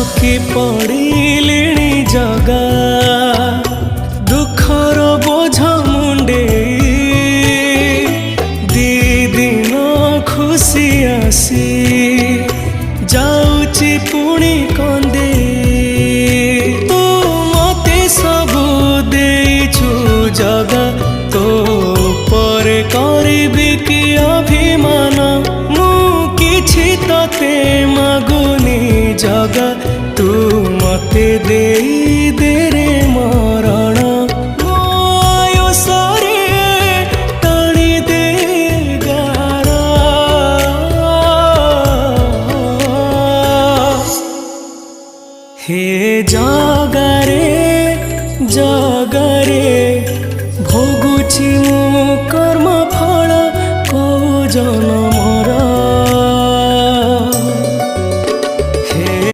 थकी पड़िलेणी जगा दुखर बोझ मुंडे दी दिन खुशी आसी जाऊची पुणी कंदे तू मते सबू देइछु जगा तो पर करिबी कि अभिमान मु किछि तते मागुनी जगा तू मते देई दे रे मरण मो आयुषरे टाणी दे गारा हे जगारे जगारे भोगुछि मु